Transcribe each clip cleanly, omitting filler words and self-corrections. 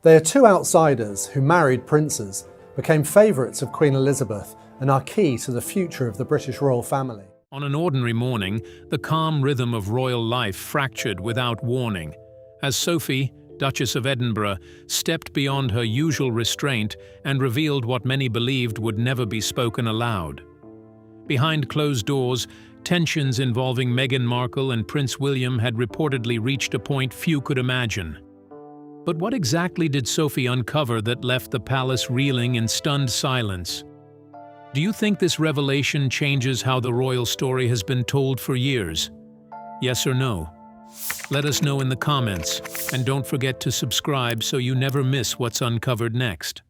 They are two outsiders who married princes, became favourites of Queen Elizabeth, and are key to the future of the British royal family. On an ordinary morning, the calm rhythm of royal life fractured without warning, as Sophie, Duchess of Edinburgh, stepped beyond her usual restraint and revealed what many believed would never be spoken aloud. Behind closed doors, tensions involving Meghan Markle and Prince William had reportedly reached a point few could imagine. But what exactly did Sophie uncover that left the palace reeling in stunned silence? Do you think this revelation changes how the royal story has been told for years? Yes or no? Let us know in the comments, and don't forget to subscribe so you never miss what's uncovered next.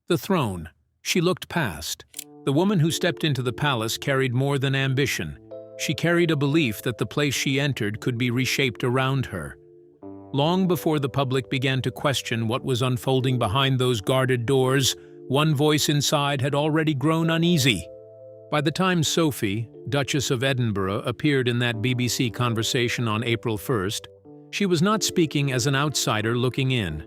The throne. She looked past. The woman who stepped into the palace carried more than ambition. She carried a belief that the place she entered could be reshaped around her. Long before the public began to question what was unfolding behind those guarded doors, one voice inside had already grown uneasy. By the time Sophie, Duchess of Edinburgh, appeared in that BBC conversation on April 1st, she was not speaking as an outsider looking in.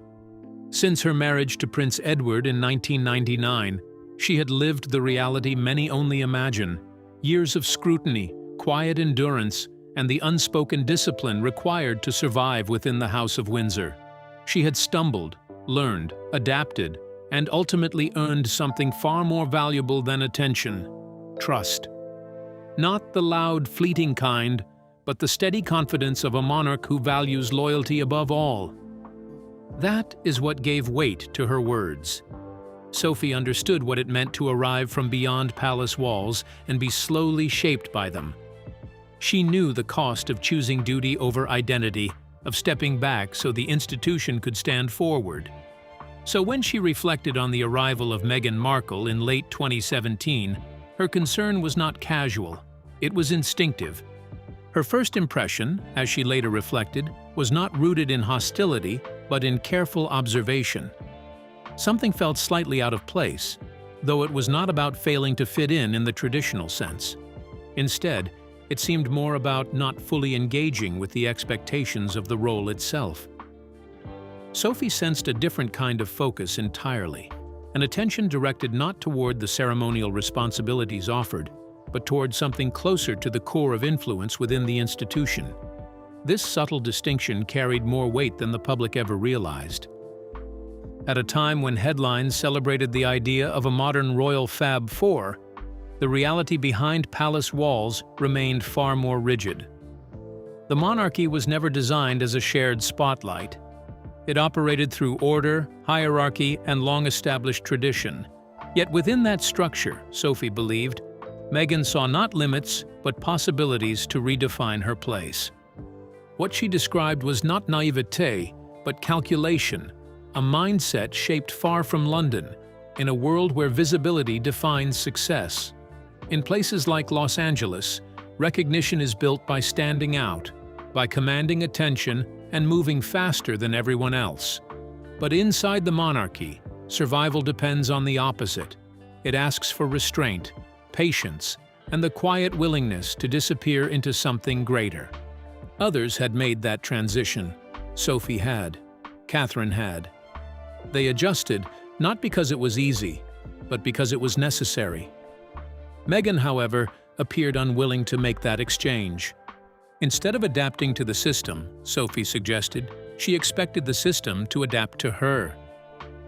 Since her marriage to Prince Edward in 1999, she had lived the reality many only imagine: years of scrutiny, quiet endurance, and the unspoken discipline required to survive within the House of Windsor. She had stumbled, learned, adapted, and ultimately earned something far more valuable than attention: trust. Not the loud, fleeting kind, but the steady confidence of a monarch who values loyalty above all. That is what gave weight to her words. Sophie understood what it meant to arrive from beyond palace walls and be slowly shaped by them. She knew the cost of choosing duty over identity, of stepping back so the institution could stand forward. So when she reflected on the arrival of Meghan Markle in late 2017, her concern was not casual, it was instinctive. Her first impression, as she later reflected, was not rooted in hostility, but in careful observation. Something felt slightly out of place, though it was not about failing to fit in the traditional sense. Instead, it seemed more about not fully engaging with the expectations of the role itself. Sophie sensed a different kind of focus entirely, an attention directed not toward the ceremonial responsibilities offered, but toward something closer to the core of influence within the institution. This subtle distinction carried more weight than the public ever realized. At a time when headlines celebrated the idea of a modern royal Fab Four, the reality behind palace walls remained far more rigid. The monarchy was never designed as a shared spotlight. It operated through order, hierarchy, and long-established tradition. Yet within that structure, Sophie believed, Meghan saw not limits, but possibilities to redefine her place. What she described was not naivete, but calculation, a mindset shaped far from London, in a world where visibility defines success. In places like Los Angeles, recognition is built by standing out, by commanding attention and moving faster than everyone else. But inside the monarchy, survival depends on the opposite. It asks for restraint, patience, and the quiet willingness to disappear into something greater. Others had made that transition. Sophie had. Catherine had. They adjusted, not because it was easy, but because it was necessary. Meghan, however, appeared unwilling to make that exchange. Instead of adapting to the system, Sophie suggested, she expected the system to adapt to her.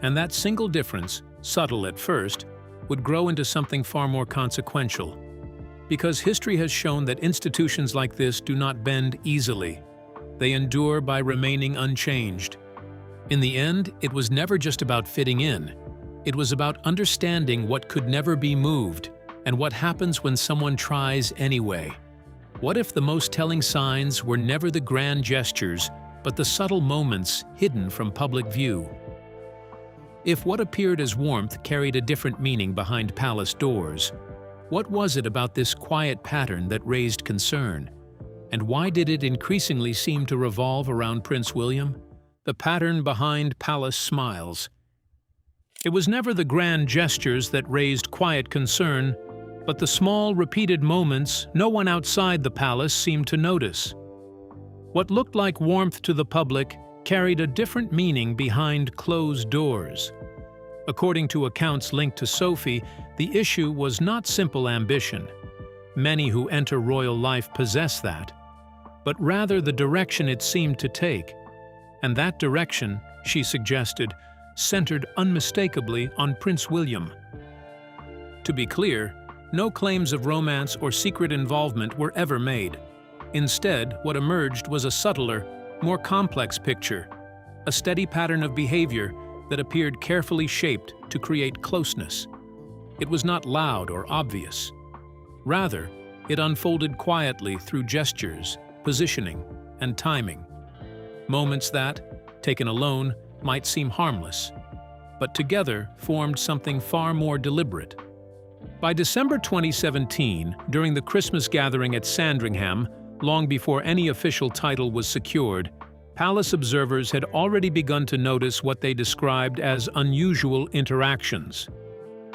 And that single difference, subtle at first, would grow into something far more consequential. Because history has shown that institutions like this do not bend easily. They endure by remaining unchanged. In the end, it was never just about fitting in. It was about understanding what could never be moved, and what happens when someone tries anyway. What if the most telling signs were never the grand gestures, but the subtle moments hidden from public view? If what appeared as warmth carried a different meaning behind palace doors, what was it about this quiet pattern that raised concern? And why did it increasingly seem to revolve around Prince William? The pattern behind palace smiles. It was never the grand gestures that raised quiet concern, but the small, repeated moments no one outside the palace seemed to notice. What looked like warmth to the public carried a different meaning behind closed doors. According to accounts linked to Sophie, the issue was not simple ambition. Many who enter royal life possess that, but rather the direction it seemed to take. And that direction, she suggested, centered unmistakably on Prince William. To be clear, no claims of romance or secret involvement were ever made. Instead, what emerged was a subtler, more complex picture, a steady pattern of behavior that appeared carefully shaped to create closeness. It was not loud or obvious. Rather, it unfolded quietly through gestures, positioning, and timing. Moments that, taken alone, might seem harmless, but together formed something far more deliberate. By December 2017, during the Christmas gathering at Sandringham, long before any official title was secured, palace observers had already begun to notice what they described as unusual interactions.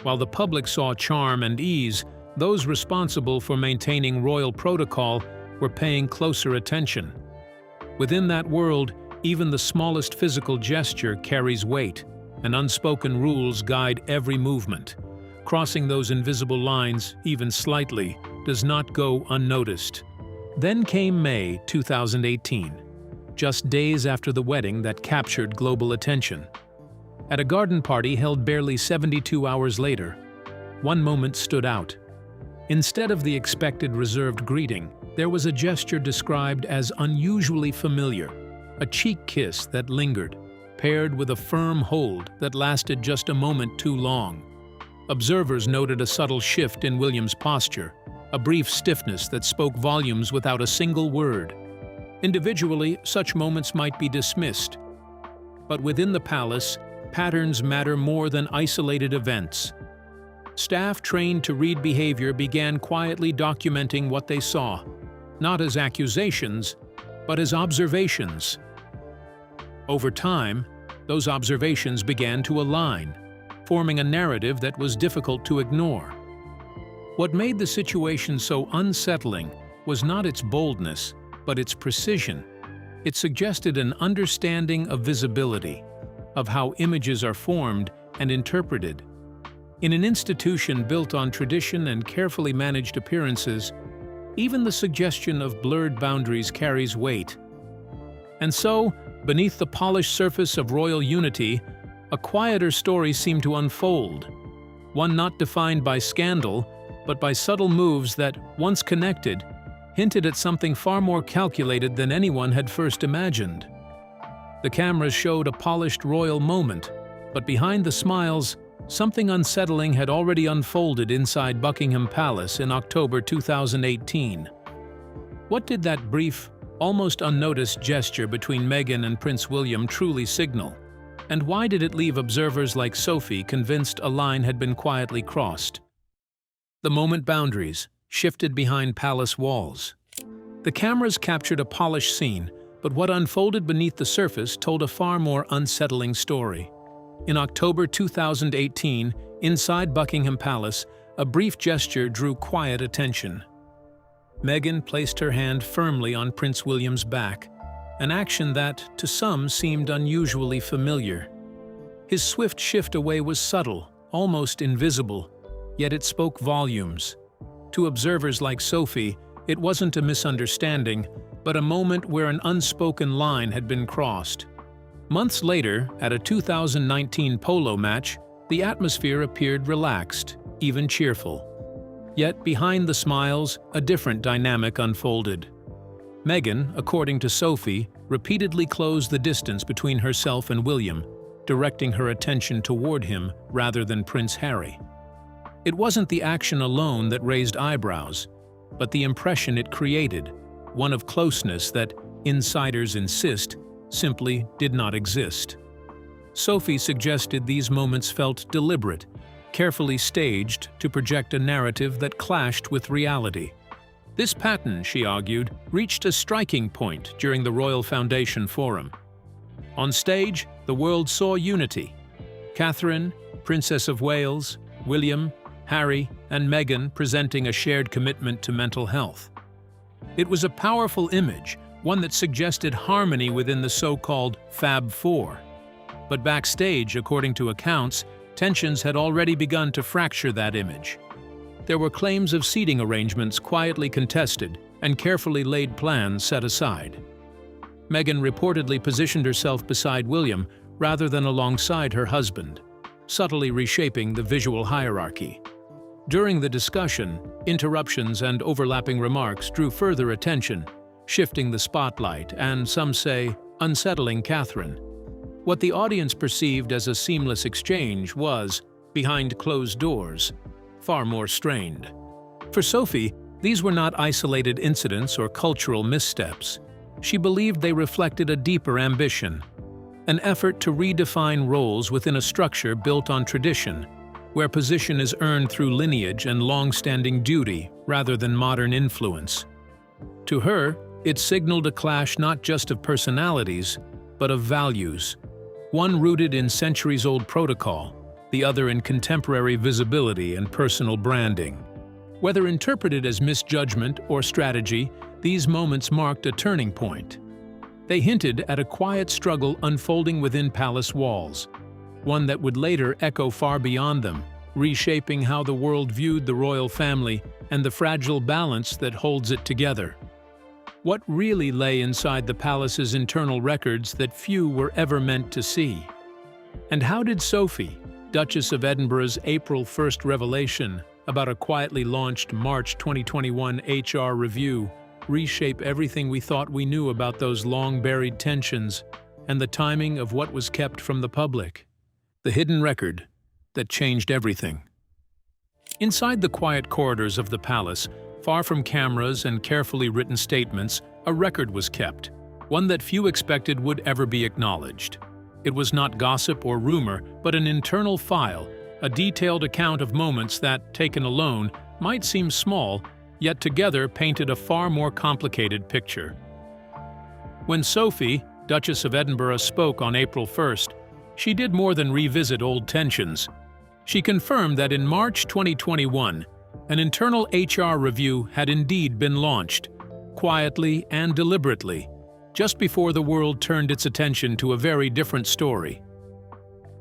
While the public saw charm and ease, those responsible for maintaining royal protocol were paying closer attention. Within that world, even the smallest physical gesture carries weight, and unspoken rules guide every movement. Crossing those invisible lines, even slightly, does not go unnoticed. Then came May 2018, just days after the wedding that captured global attention. At a garden party held barely 72 hours later, one moment stood out. Instead of the expected reserved greeting, there was a gesture described as unusually familiar, a cheek kiss that lingered, paired with a firm hold that lasted just a moment too long. Observers noted a subtle shift in William's posture, a brief stiffness that spoke volumes without a single word. Individually, such moments might be dismissed. But within the palace, patterns matter more than isolated events. Staff trained to read behavior began quietly documenting what they saw, not as accusations, but as observations. Over time, those observations began to align, forming a narrative that was difficult to ignore. What made the situation so unsettling was not its boldness, but its precision. It suggested an understanding of visibility, of how images are formed and interpreted. In an institution built on tradition and carefully managed appearances, even the suggestion of blurred boundaries carries weight. And so, beneath the polished surface of royal unity, a quieter story seemed to unfold, one not defined by scandal, but by subtle moves that, once connected, hinted at something far more calculated than anyone had first imagined. The cameras showed a polished royal moment, but behind the smiles, something unsettling had already unfolded inside Buckingham Palace in October 2018. What did that brief, almost unnoticed gesture between Meghan and Prince William truly signal? And why did it leave observers like Sophie convinced a line had been quietly crossed? The moment boundaries shifted behind palace walls. The cameras captured a polished scene, but what unfolded beneath the surface told a far more unsettling story. In October 2018, inside Buckingham Palace, a brief gesture drew quiet attention. Meghan placed her hand firmly on Prince William's back, an action that, to some, seemed unusually familiar. His swift shift away was subtle, almost invisible, yet it spoke volumes. To observers like Sophie, it wasn't a misunderstanding, but a moment where an unspoken line had been crossed. Months later, at a 2019 polo match, the atmosphere appeared relaxed, even cheerful. Yet behind the smiles, a different dynamic unfolded. Meghan, according to Sophie, repeatedly closed the distance between herself and William, directing her attention toward him rather than Prince Harry. It wasn't the action alone that raised eyebrows, but the impression it created, one of closeness that, insiders insist, simply did not exist. Sophie suggested these moments felt deliberate, carefully staged to project a narrative that clashed with reality. This pattern, she argued, reached a striking point during the Royal Foundation Forum. On stage, the world saw unity. Catherine, Princess of Wales, William, Harry, and Meghan presenting a shared commitment to mental health. It was a powerful image, one that suggested harmony within the so-called Fab Four. But backstage, according to accounts, tensions had already begun to fracture that image. There were claims of seating arrangements quietly contested and carefully laid plans set aside. Meghan reportedly positioned herself beside William rather than alongside her husband, subtly reshaping the visual hierarchy. During the discussion, interruptions and overlapping remarks drew further attention, shifting the spotlight and, some say, unsettling Catherine. What the audience perceived as a seamless exchange was, behind closed doors, far more strained. For Sophie, these were not isolated incidents or cultural missteps. She believed they reflected a deeper ambition, an effort to redefine roles within a structure built on tradition, where position is earned through lineage and long-standing duty rather than modern influence. To her, it signaled a clash not just of personalities, but of values, one rooted in centuries-old protocol, the other in contemporary visibility and personal branding. Whether interpreted as misjudgment or strategy, these moments marked a turning point. They hinted at a quiet struggle unfolding within palace walls, one that would later echo far beyond them, reshaping how the world viewed the royal family and the fragile balance that holds it together. What really lay inside the palace's internal records that few were ever meant to see? And how did Sophie, Duchess of Edinburgh's April 1st revelation about a quietly launched March 2021 HR review reshape everything we thought we knew about those long-buried tensions and the timing of what was kept from the public? The hidden record that changed everything. Inside the quiet corridors of the palace, far from cameras and carefully written statements, a record was kept, one that few expected would ever be acknowledged. It was not gossip or rumor, but an internal file, a detailed account of moments that, taken alone, might seem small, yet together painted a far more complicated picture. When Sophie, Duchess of Edinburgh, spoke on April 1st, she did more than revisit old tensions. She confirmed that in March 2021, an internal HR review had indeed been launched, quietly and deliberately, just before the world turned its attention to a very different story.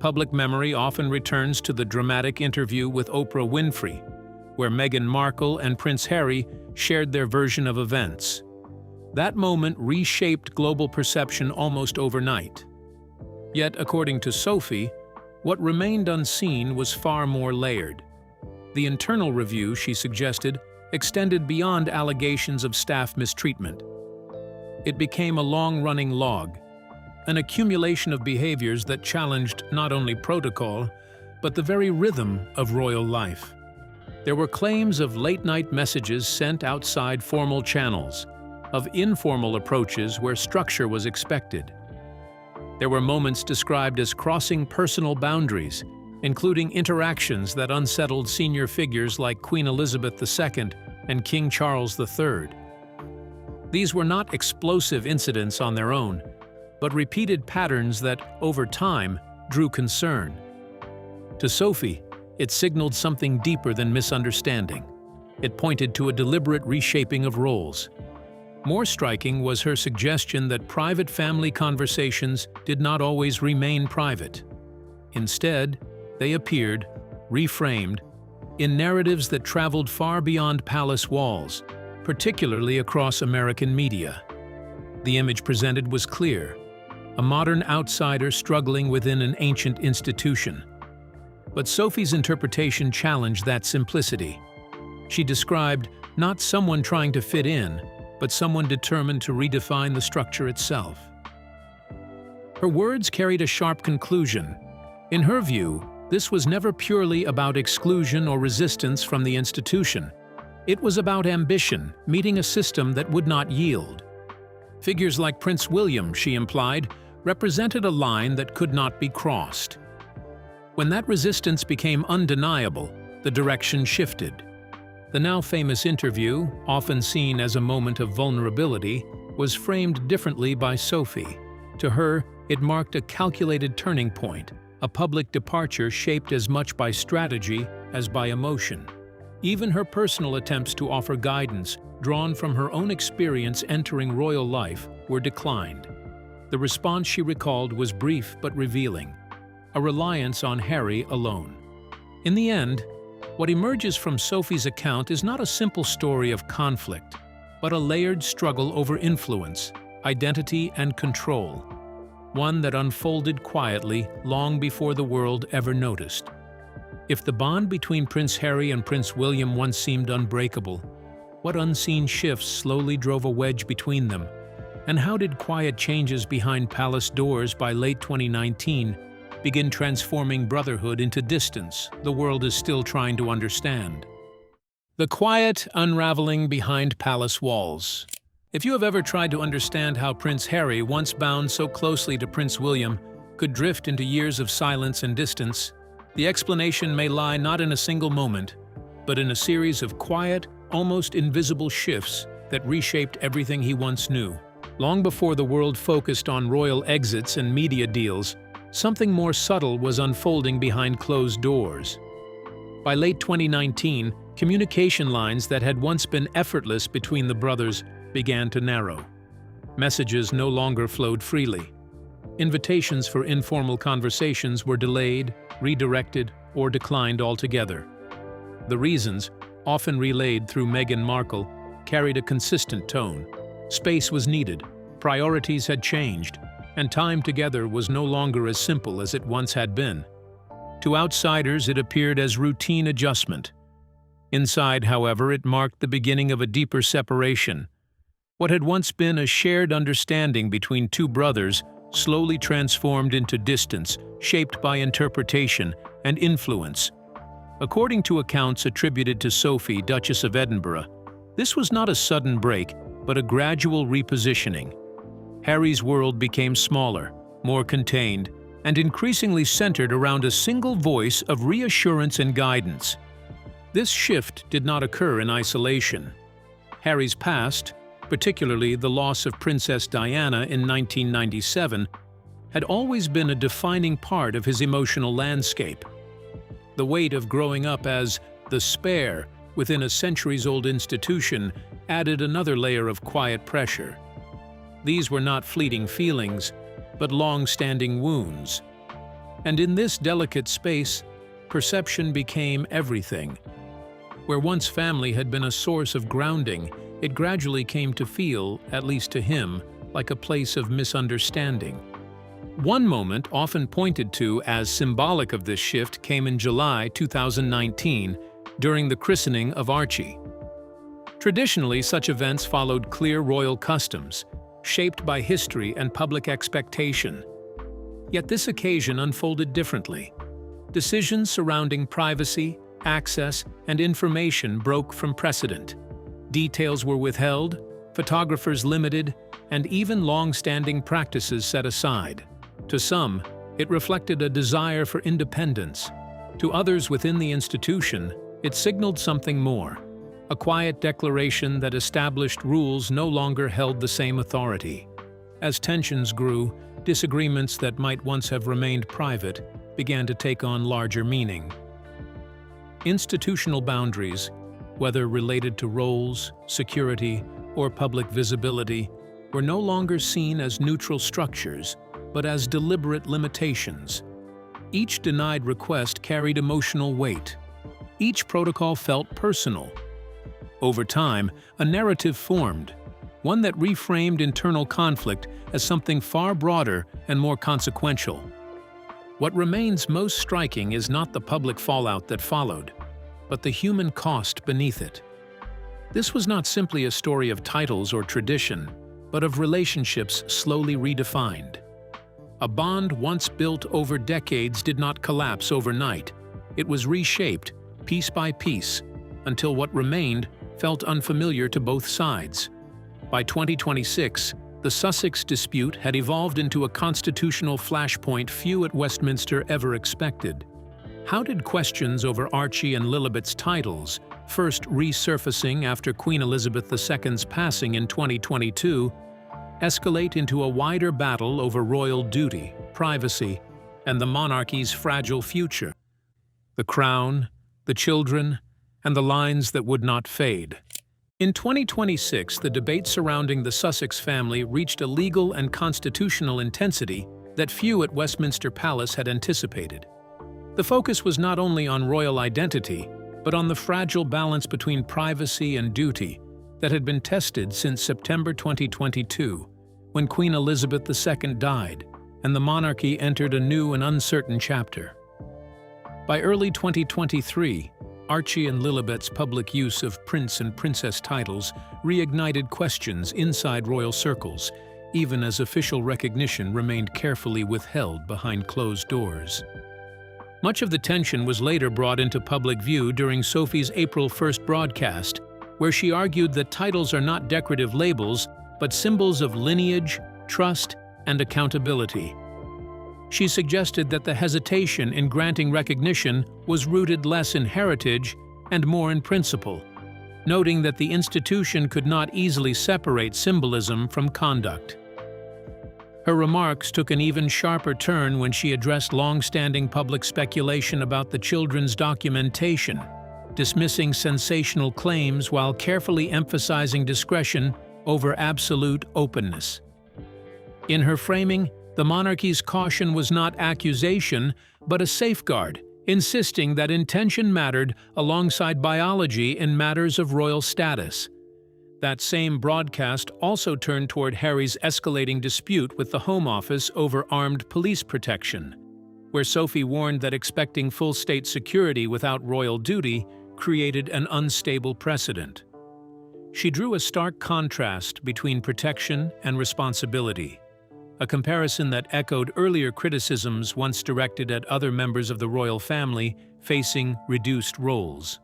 Public memory often returns to the dramatic interview with Oprah Winfrey, where Meghan Markle and Prince Harry shared their version of events. That moment reshaped global perception almost overnight. Yet, according to Sophie, what remained unseen was far more layered. The internal review, she suggested, extended beyond allegations of staff mistreatment. It became a long-running log, an accumulation of behaviors that challenged not only protocol, but the very rhythm of royal life. There were claims of late-night messages sent outside formal channels, of informal approaches where structure was expected. There were moments described as crossing personal boundaries, including interactions that unsettled senior figures like Queen Elizabeth II and King Charles III. These were not explosive incidents on their own, but repeated patterns that, over time, drew concern. To Sophie, it signaled something deeper than misunderstanding. It pointed to a deliberate reshaping of roles. More striking was her suggestion that private family conversations did not always remain private. Instead, they appeared, reframed, in narratives that traveled far beyond palace walls, particularly across American media. The image presented was clear: a modern outsider struggling within an ancient institution. But Sophie's interpretation challenged that simplicity. She described not someone trying to fit in, but someone determined to redefine the structure itself. Her words carried a sharp conclusion. In her view, this was never purely about exclusion or resistance from the institution. It was about ambition, meeting a system that would not yield. Figures like Prince William, she implied, represented a line that could not be crossed. When that resistance became undeniable, the direction shifted. The now famous interview, often seen as a moment of vulnerability, was framed differently by Sophie. To her, it marked a calculated turning point, a public departure shaped as much by strategy as by emotion. Even her personal attempts to offer guidance, drawn from her own experience entering royal life, were declined. The response she recalled was brief but revealing, a reliance on Harry alone. In the end, what emerges from Sophie's account is not a simple story of conflict, but a layered struggle over influence, identity, and control, one that unfolded quietly long before the world ever noticed. If the bond between Prince Harry and Prince William once seemed unbreakable, what unseen shifts slowly drove a wedge between them? And how did quiet changes behind palace doors by late 2019 begin transforming brotherhood into distance the world is still trying to understand? The quiet unraveling behind palace walls. If you have ever tried to understand how Prince Harry, once bound so closely to Prince William, could drift into years of silence and distance, the explanation may lie not in a single moment, but in a series of quiet, almost invisible shifts that reshaped everything he once knew. Long before the world focused on royal exits and media deals, something more subtle was unfolding behind closed doors. By late 2019, communication lines that had once been effortless between the brothers began to narrow. Messages no longer flowed freely. Invitations for informal conversations were delayed, redirected, or declined altogether. The reasons, often relayed through Meghan Markle, carried a consistent tone. Space was needed, priorities had changed, and time together was no longer as simple as it once had been. To outsiders, it appeared as routine adjustment. Inside, however, it marked the beginning of a deeper separation. What had once been a shared understanding between two brothers slowly transformed into distance, shaped by interpretation and influence. According to accounts attributed to Sophie, Duchess of Edinburgh, this was not a sudden break, but a gradual repositioning. Harry's world became smaller, more contained, and increasingly centered around a single voice of reassurance and guidance. This shift did not occur in isolation. Harry's past, particularly the loss of Princess Diana in 1997, had always been a defining part of his emotional landscape. The weight of growing up as the spare within a centuries-old institution added another layer of quiet pressure. These were not fleeting feelings, but long-standing wounds. And in this delicate space, perception became everything. Where once family had been a source of grounding, it gradually came to feel, at least to him, like a place of misunderstanding. One moment often pointed to as symbolic of this shift came in July 2019, during the christening of Archie. Traditionally, such events followed clear royal customs, shaped by history and public expectation. Yet this occasion unfolded differently. Decisions surrounding privacy, access, and information broke from precedent. Details were withheld, photographers limited, and even long-standing practices set aside. To some, it reflected a desire for independence. To others within the institution, it signaled something more, a quiet declaration that established rules no longer held the same authority. As tensions grew, disagreements that might once have remained private began to take on larger meaning. Institutional boundaries, whether related to roles, security, or public visibility, were no longer seen as neutral structures, but as deliberate limitations. Each denied request carried emotional weight. Each protocol felt personal. Over time, a narrative formed, one that reframed internal conflict as something far broader and more consequential. What remains most striking is not the public fallout that followed, but the human cost beneath it. This was not simply a story of titles or tradition, but of relationships slowly redefined. A bond once built over decades did not collapse overnight. It was reshaped, piece by piece, until what remained felt unfamiliar to both sides. By 2026, the Sussex dispute had evolved into a constitutional flashpoint few at Westminster ever expected. How did questions over Archie and Lilibet's titles, first resurfacing after Queen Elizabeth II's passing in 2022, escalate into a wider battle over royal duty, privacy, and the monarchy's fragile future? The crown, the children, and the lines that would not fade. In 2026, the debate surrounding the Sussex family reached a legal and constitutional intensity that few at Westminster Palace had anticipated. The focus was not only on royal identity, but on the fragile balance between privacy and duty that had been tested since September 2022, when Queen Elizabeth II died and the monarchy entered a new and uncertain chapter. By early 2023, Archie and Lilibet's public use of prince and princess titles reignited questions inside royal circles, even as official recognition remained carefully withheld behind closed doors. Much of the tension was later brought into public view during Sophie's April 1st broadcast, where she argued that titles are not decorative labels, but symbols of lineage, trust, and accountability. She suggested that the hesitation in granting recognition was rooted less in heritage and more in principle, noting that the institution could not easily separate symbolism from conduct. Her remarks took an even sharper turn when she addressed long-standing public speculation about the children's documentation, dismissing sensational claims while carefully emphasizing discretion over absolute openness. In her framing, the monarchy's caution was not accusation, but a safeguard, insisting that intention mattered alongside biology in matters of royal status. That same broadcast also turned toward Harry's escalating dispute with the Home Office over armed police protection, where Sophie warned that expecting full state security without royal duty created an unstable precedent. She drew a stark contrast between protection and responsibility, a comparison that echoed earlier criticisms once directed at other members of the royal family facing reduced roles.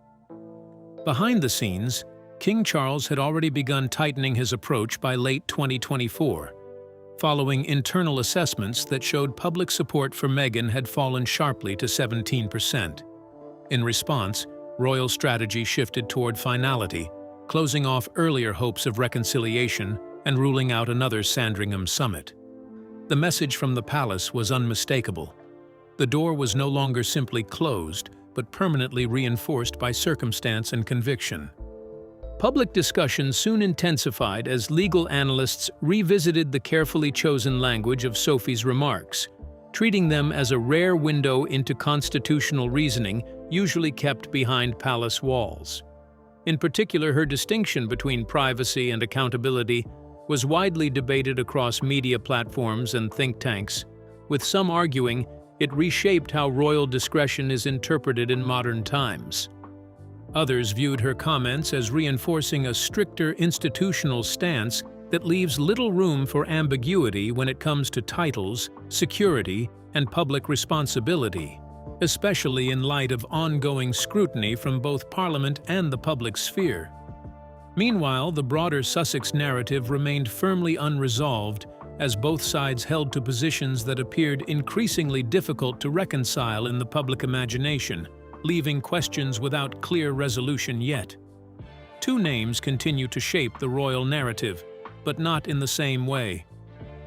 Behind the scenes, King Charles had already begun tightening his approach by late 2024, following internal assessments that showed public support for Meghan had fallen sharply to 17%. In response, royal strategy shifted toward finality, closing off earlier hopes of reconciliation and ruling out another Sandringham summit. The message from the palace was unmistakable. The door was no longer simply closed, but permanently reinforced by circumstance and conviction. Public discussion soon intensified as legal analysts revisited the carefully chosen language of Sophie's remarks, treating them as a rare window into constitutional reasoning usually kept behind palace walls. In particular, her distinction between privacy and accountability was widely debated across media platforms and think tanks, with some arguing it reshaped how royal discretion is interpreted in modern times. Others viewed her comments as reinforcing a stricter institutional stance that leaves little room for ambiguity when it comes to titles, security, and public responsibility, especially in light of ongoing scrutiny from both Parliament and the public sphere. Meanwhile, the broader Sussex narrative remained firmly unresolved, as both sides held to positions that appeared increasingly difficult to reconcile in the public imagination, leaving questions without clear resolution yet. Two names continue to shape the royal narrative, but not in the same way.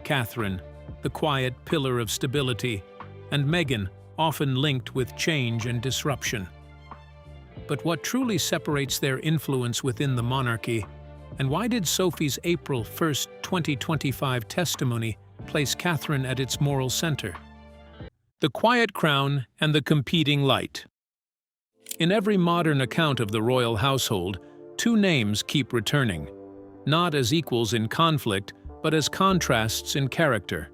Catherine, the quiet pillar of stability, and Meghan, often linked with change and disruption. But what truly separates their influence within the monarchy, and why did Sophie's April 1, 2025 testimony place Catherine at its moral center? The quiet crown and the competing light. In every modern account of the royal household, two names keep returning, not as equals in conflict, but as contrasts in character.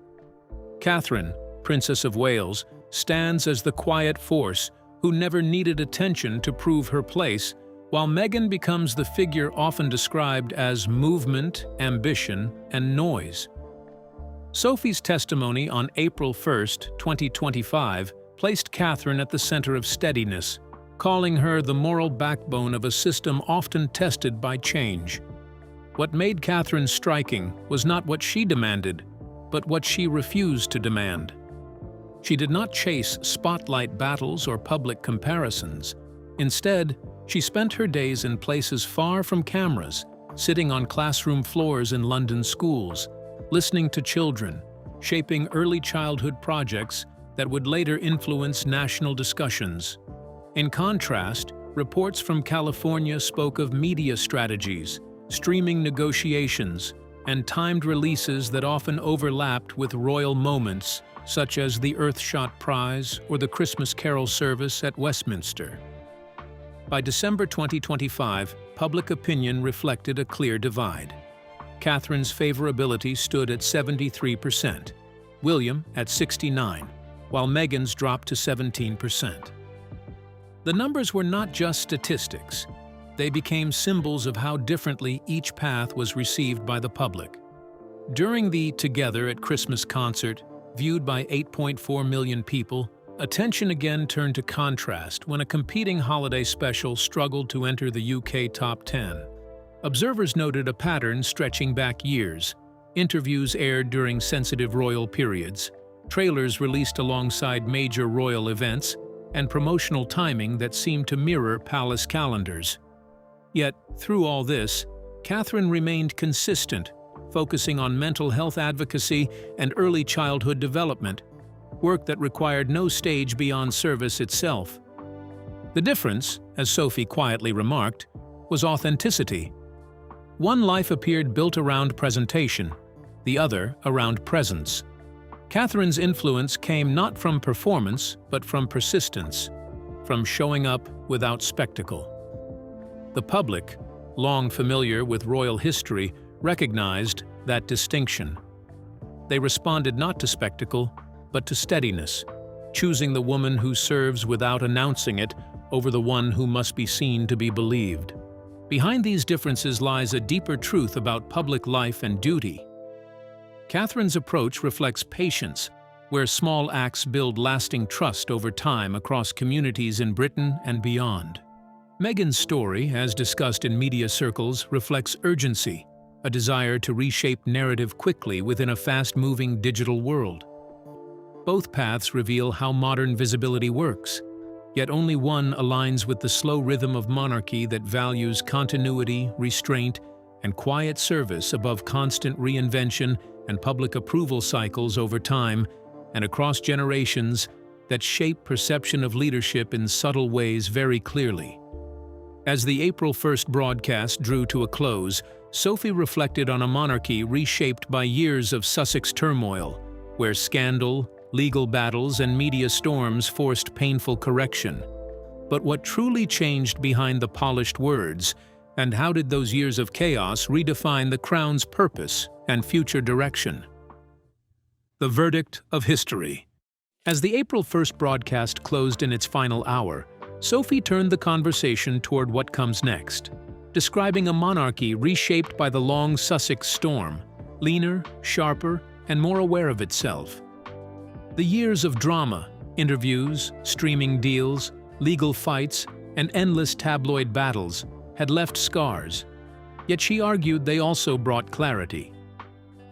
Catherine, Princess of Wales, stands as the quiet force who never needed attention to prove her place, while Meghan becomes the figure often described as movement, ambition, and noise. Sophie's testimony on April 1, 2025, placed Catherine at the center of steadiness, calling her the moral backbone of a system often tested by change. What made Catherine striking was not what she demanded, but what she refused to demand. She did not chase spotlight battles or public comparisons. Instead, she spent her days in places far from cameras, sitting on classroom floors in London schools, listening to children, shaping early childhood projects that would later influence national discussions. In contrast, reports from California spoke of media strategies, streaming negotiations, and timed releases that often overlapped with royal moments, such as the Earthshot Prize or the Christmas Carol service at Westminster. By December 2025, public opinion reflected a clear divide. Catherine's favorability stood at 73%, William at 69%, while Meghan's dropped to 17%. The numbers were not just statistics. They became symbols of how differently each path was received by the public. During the Together at Christmas concert, viewed by 8.4 million people, attention again turned to contrast when a competing holiday special struggled to enter the UK top 10. Observers noted a pattern stretching back years. Interviews aired during sensitive royal periods, trailers released alongside major royal events, and promotional timing that seemed to mirror palace calendars. Yet, through all this, Catherine remained consistent, focusing on mental health advocacy and early childhood development, work that required no stage beyond service itself. The difference, as Sophie quietly remarked, was authenticity. One life appeared built around presentation, the other around presence. Catherine's influence came not from performance, but from persistence, from showing up without spectacle. The public, long familiar with royal history, recognized that distinction. They responded not to spectacle, but to steadiness, choosing the woman who serves without announcing it over the one who must be seen to be believed. Behind these differences lies a deeper truth about public life and duty. Catherine's approach reflects patience, where small acts build lasting trust over time across communities in Britain and beyond. Meghan's story, as discussed in media circles, reflects urgency, a desire to reshape narrative quickly within a fast-moving digital world. Both paths reveal how modern visibility works, yet only one aligns with the slow rhythm of monarchy that values continuity, restraint, and quiet service above constant reinvention and public approval cycles over time and across generations that shape perception of leadership in subtle ways very clearly. As the April 1st broadcast drew to a close, Sophie reflected on a monarchy reshaped by years of Sussex turmoil, where scandal, legal battles, and media storms forced painful correction. But what truly changed behind the polished words, and how did those years of chaos redefine the crown's purpose and future direction? The verdict of history. As the April 1st broadcast closed in its final hour, Sophie turned the conversation toward what comes next, describing a monarchy reshaped by the long Sussex storm, leaner, sharper, and more aware of itself. The years of drama, interviews, streaming deals, legal fights, and endless tabloid battles had left scars, yet she argued they also brought clarity.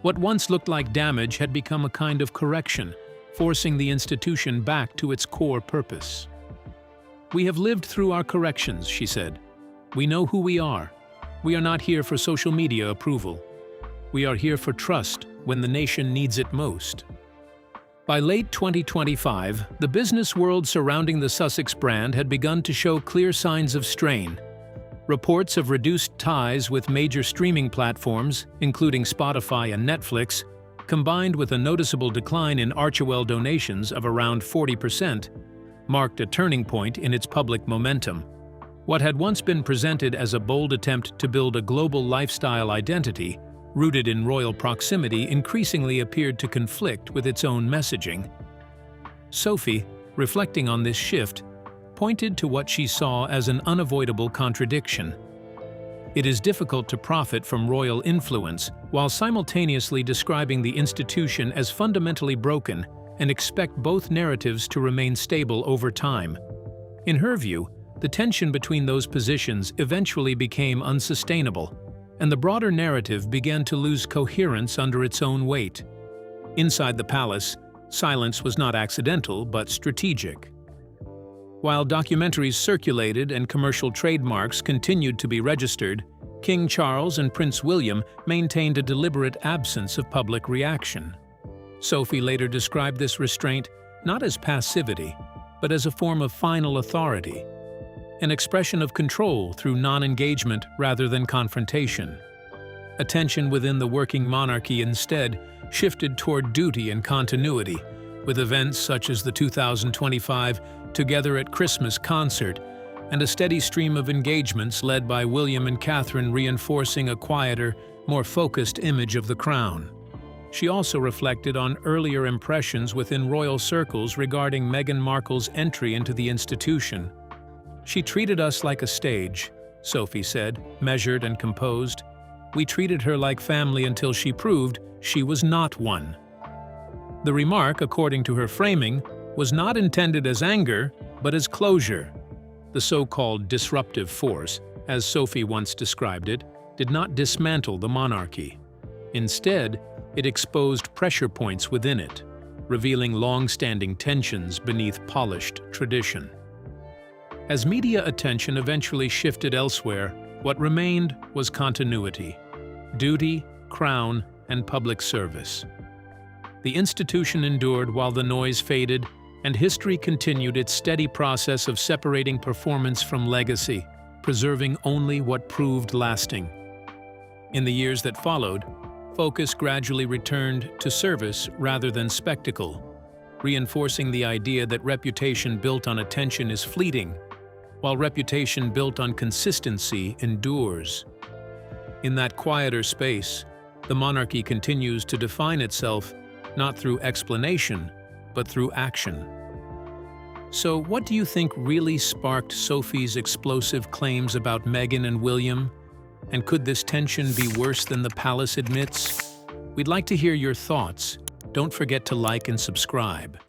What once looked like damage had become a kind of correction, forcing the institution back to its core purpose. "We have lived through our corrections," she said. "We know who we are. We are not here for social media approval. We are here for trust when the nation needs it most." By late 2025, the business world surrounding the Sussex brand had begun to show clear signs of strain. Reports of reduced ties with major streaming platforms, including Spotify and Netflix, combined with a noticeable decline in Archewell donations of around 40%, marked a turning point in its public momentum. What had once been presented as a bold attempt to build a global lifestyle identity, rooted in royal proximity, increasingly appeared to conflict with its own messaging. Sophie, reflecting on this shift, pointed to what she saw as an unavoidable contradiction. It is difficult to profit from royal influence while simultaneously describing the institution as fundamentally broken and expect both narratives to remain stable over time. In her view, the tension between those positions eventually became unsustainable, and the broader narrative began to lose coherence under its own weight. Inside the palace, silence was not accidental but strategic. While documentaries circulated and commercial trademarks continued to be registered, King Charles and Prince William maintained a deliberate absence of public reaction. Sophie later described this restraint not as passivity, but as a form of final authority. an expression of control through non-engagement rather than confrontation. Attention within the working monarchy instead shifted toward duty and continuity, with events such as the 2025 Together at Christmas concert and a steady stream of engagements led by William and Catherine reinforcing a quieter, more focused image of the crown. She also reflected on earlier impressions within royal circles regarding Meghan Markle's entry into the institution. "She treated us like a stage," Sophie said, measured and composed. "We treated her like family until she proved she was not one." The remark, according to her framing, was not intended as anger, but as closure. The so-called disruptive force, as Sophie once described it, did not dismantle the monarchy. Instead, it exposed pressure points within it, revealing long-standing tensions beneath polished tradition. As media attention eventually shifted elsewhere, what remained was continuity, duty, crown, and public service. The institution endured while the noise faded, and history continued its steady process of separating performance from legacy, preserving only what proved lasting. In the years that followed, focus gradually returned to service rather than spectacle, reinforcing the idea that reputation built on attention is fleeting, while reputation built on consistency endures. In that quieter space, the monarchy continues to define itself not through explanation, but through action. So, what do you think really sparked Sophie's explosive claims about Meghan and William? And could this tension be worse than the palace admits? We'd like to hear your thoughts. Don't forget to like and subscribe.